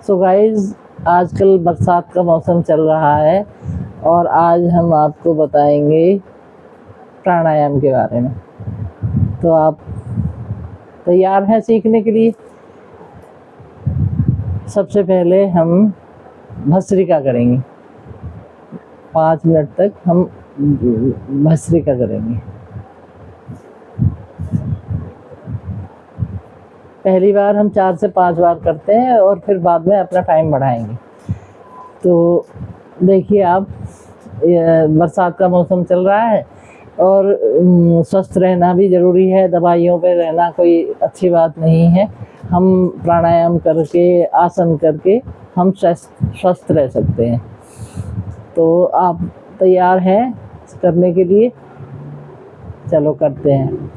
So guys, आजकल बरसात का मौसम चल रहा है और आज हम आपको बताएंगे प्राणायाम के बारे में। तो आप तैयार हैं सीखने के लिए? सबसे पहले हम भस्त्रिका करेंगे। 5 मिनट तक हम भस्त्रिका करेंगे। पहली बार हम 4 से 5 बार करते हैं और फिर बाद में अपना टाइम बढ़ाएंगे। तो देखिए आप, बरसात का मौसम चल रहा है और स्वस्थ रहना भी ज़रूरी है। दवाइयों पे रहना कोई अच्छी बात नहीं है। हम प्राणायाम करके, आसन करके हम स्वस्थ रह सकते हैं। तो आप तैयार हैं करने के लिए? चलो करते हैं।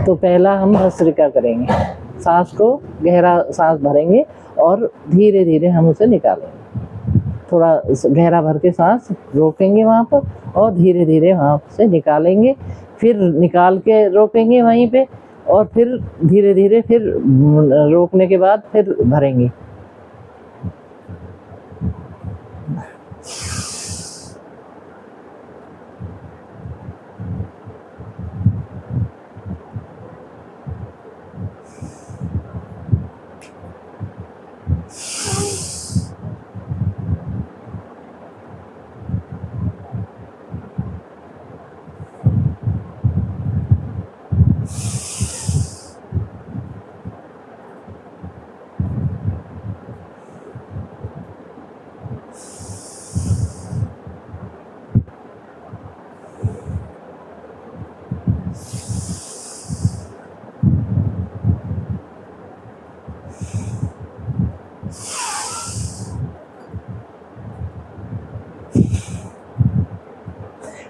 तो पहला हम भस्त्रिका करेंगे। सांस को गहरा सांस भरेंगे और धीरे धीरे हम उसे निकालेंगे। थोड़ा गहरा भर के सांस रोकेंगे वहाँ पर और धीरे धीरे वहाँ से निकालेंगे। फिर निकाल के रोकेंगे वहीं पे और फिर धीरे धीरे फिर रोकने के बाद फिर भरेंगे।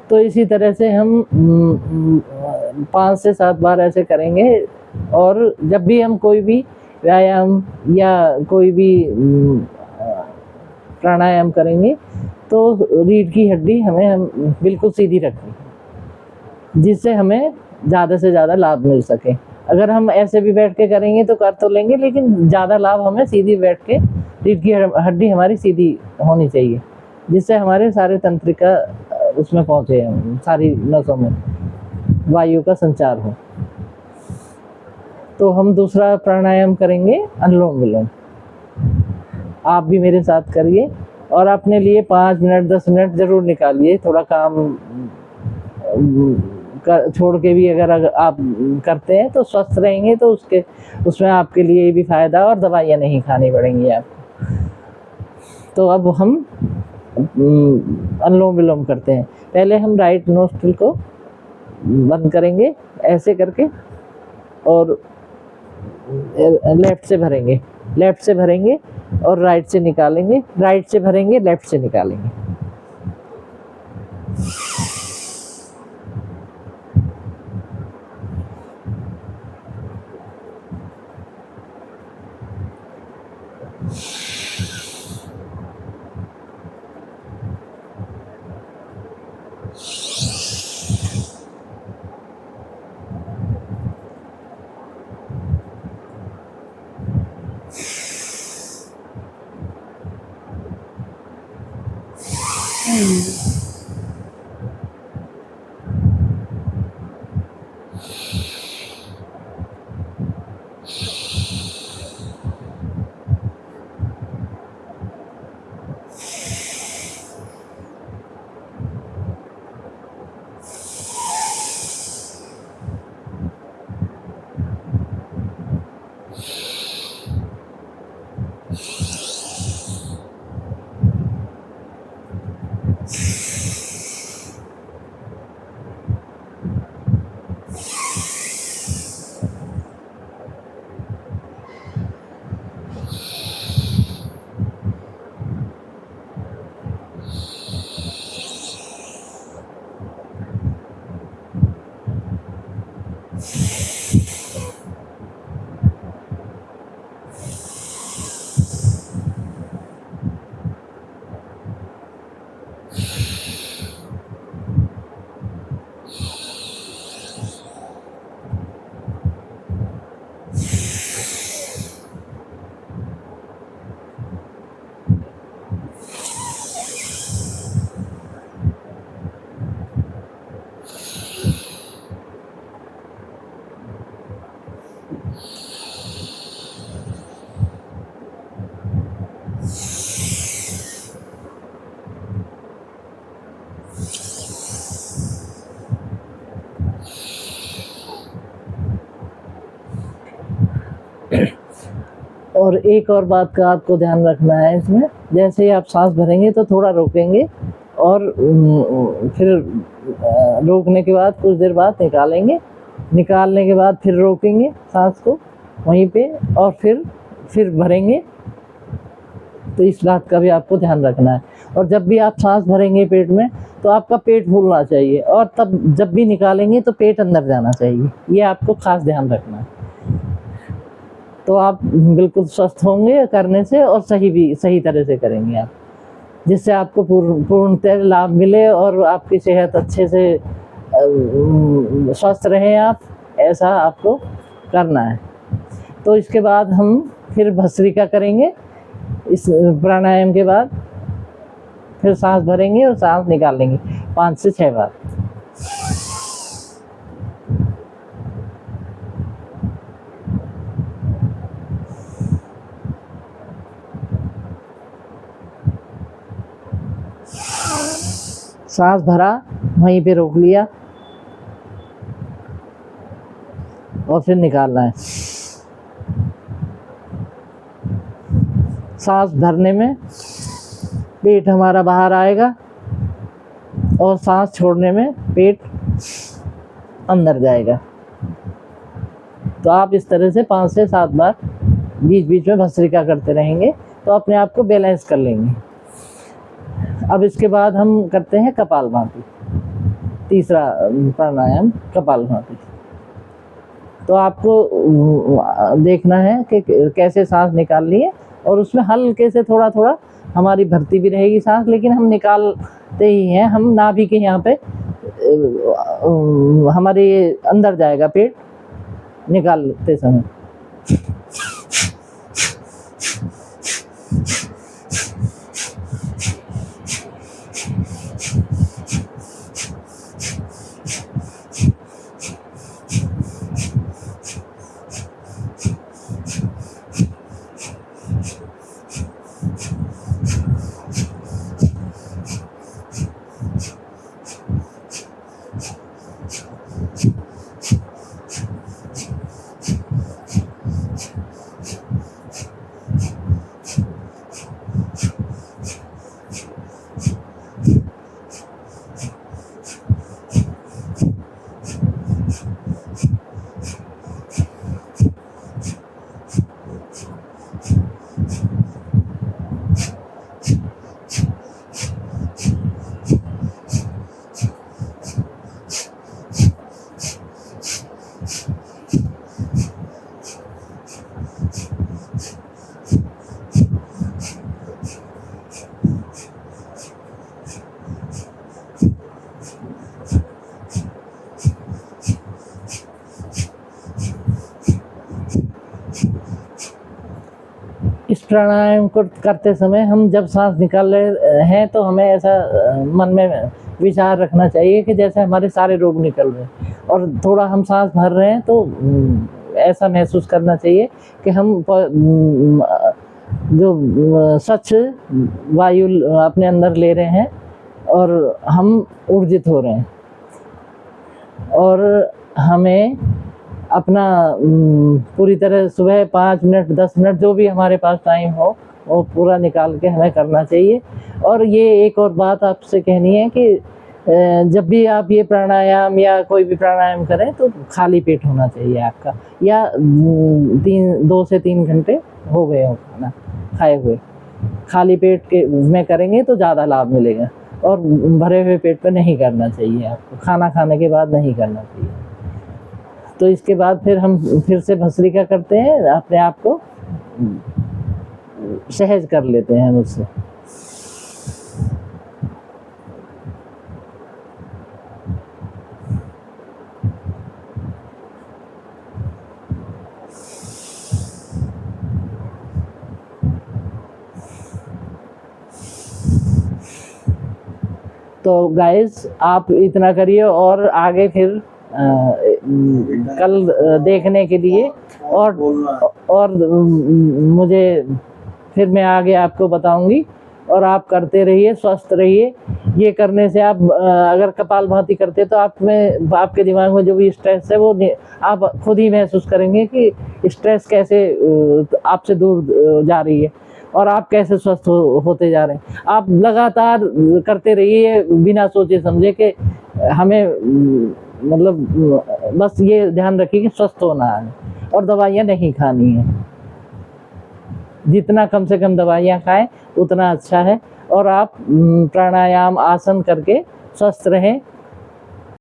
तो इसी तरह से हम 5 से 7 बार ऐसे करेंगे। और जब भी हम कोई भी व्यायाम या कोई भी प्राणायाम करेंगे तो रीढ़ की हड्डी हम बिल्कुल सीधी रखें, जिससे हमें ज़्यादा से ज़्यादा लाभ मिल सके। अगर हम ऐसे भी बैठ के करेंगे तो कर तो लेंगे, लेकिन ज़्यादा लाभ हमें सीधी बैठ के, रीढ़ की हड्डी हमारी सीधी होनी चाहिए, जिससे हमारे सारे तंत्रिका उसमें पहुँचे, सारी नसों में वायु का संचार हो। तो हम दूसरा प्राणायाम करेंगे अनुलोम विलोम। आप भी मेरे साथ करिए और अपने लिए 5 मिनट 10 मिनट ज़रूर निकालिए। थोड़ा काम छोड़ के भी अगर आप करते हैं तो स्वस्थ रहेंगे, तो उसमें आपके लिए भी फ़ायदा और दवाइयाँ नहीं खानी पड़ेंगी आपको। तो अब हम अनुलोम विलोम करते हैं। पहले हम राइट नोस्ट्रिल को बंद करेंगे ऐसे करके और लेफ्ट से भरेंगे और राइट से निकालेंगे, राइट से भरेंगे, लेफ्ट से निकालेंगे। और एक और बात का आपको ध्यान रखना है इसमें, जैसे ही आप सांस भरेंगे तो थोड़ा रोकेंगे और फिर रोकने के बाद कुछ देर बाद निकालेंगे, निकालने के बाद फिर रोकेंगे सांस को वहीं पे और फिर भरेंगे। तो इस बात का भी आपको ध्यान रखना है। और जब भी आप सांस भरेंगे पेट में तो आपका पेट फूलना चाहिए, और तब जब भी निकालेंगे तो पेट अंदर जाना चाहिए। ये आपको खास ध्यान रखना है। तो आप बिल्कुल स्वस्थ होंगे करने से, और सही तरह से करेंगे आप, जिससे आपको पूर्णतः लाभ मिले और आपकी सेहत अच्छे से स्वस्थ रहे आप, ऐसा आपको करना है। तो इसके बाद हम फिर भस्त्रिका करेंगे। इस प्राणायाम के बाद फिर सांस भरेंगे और सांस निकालेंगे 5 से 6 बार। सांस भरा, वहीं पे रोक लिया और फिर निकालना है। सांस भरने में पेट हमारा बाहर आएगा और सांस छोड़ने में पेट अंदर जाएगा। तो आप इस तरह से 5 से 7 बार बीच बीच में भस्त्रिका करते रहेंगे तो अपने आप को बैलेंस कर लेंगे। अब इसके बाद हम करते हैं कपालभाति, तीसरा प्राणायाम कपालभाति। तो आपको देखना है कि कैसे सांस निकालनी है, और उसमें हल्के से थोड़ा थोड़ा हमारी भरती भी रहेगी सांस, लेकिन हम निकालते ही हैं। हम नाभि के यहाँ पे हमारे अंदर जाएगा पेट निकालते समय। इस प्राणायाम को करते समय हम जब सांस निकाल रहे हैं तो हमें ऐसा मन में विचार रखना चाहिए कि जैसे हमारे सारे रोग निकल रहे हैं, और थोड़ा हम सांस भर रहे हैं तो ऐसा महसूस करना चाहिए कि हम जो स्वच्छ वायु अपने अंदर ले रहे हैं और हम ऊर्जित हो रहे हैं। और हमें अपना पूरी तरह सुबह 5 मिनट 10 मिनट जो भी हमारे पास टाइम हो वो पूरा निकाल के हमें करना चाहिए। और ये एक और बात आपसे कहनी है कि जब भी आप ये प्राणायाम या कोई भी प्राणायाम करें तो खाली पेट होना चाहिए आपका, या 2 से 3 घंटे हो गए हो खाना खाए हुए। खाली पेट के में करेंगे तो ज़्यादा लाभ मिलेगा, और भरे हुए पेट पर नहीं करना चाहिए आपको, खाना खाने के बाद नहीं करना चाहिए। तो इसके बाद फिर हम फिर से भस्त्रिका करते हैं, अपने आप को सहज कर लेते हैं मुझसे। तो गाइस आप इतना करिए, और आगे फिर कल देखने के लिए और मुझे फिर मैं आगे आपको बताऊंगी और आप करते रहिए, स्वस्थ रहिए। ये करने से आप अगर कपालभाति करते तो आप में, आपके दिमाग में जो भी स्ट्रेस है वो आप खुद ही महसूस करेंगे कि स्ट्रेस कैसे आपसे दूर जा रही है और आप कैसे स्वस्थ होते जा रहे हैं। आप लगातार करते रहिए बिना सोचे समझे कि हमें मतलब बस ये ध्यान रखिए कि स्वस्थ होना है और दवाइयाँ नहीं खानी है। जितना कम से कम दवाइयाँ खाएं उतना अच्छा है। और आप प्राणायाम, आसन करके स्वस्थ रहें।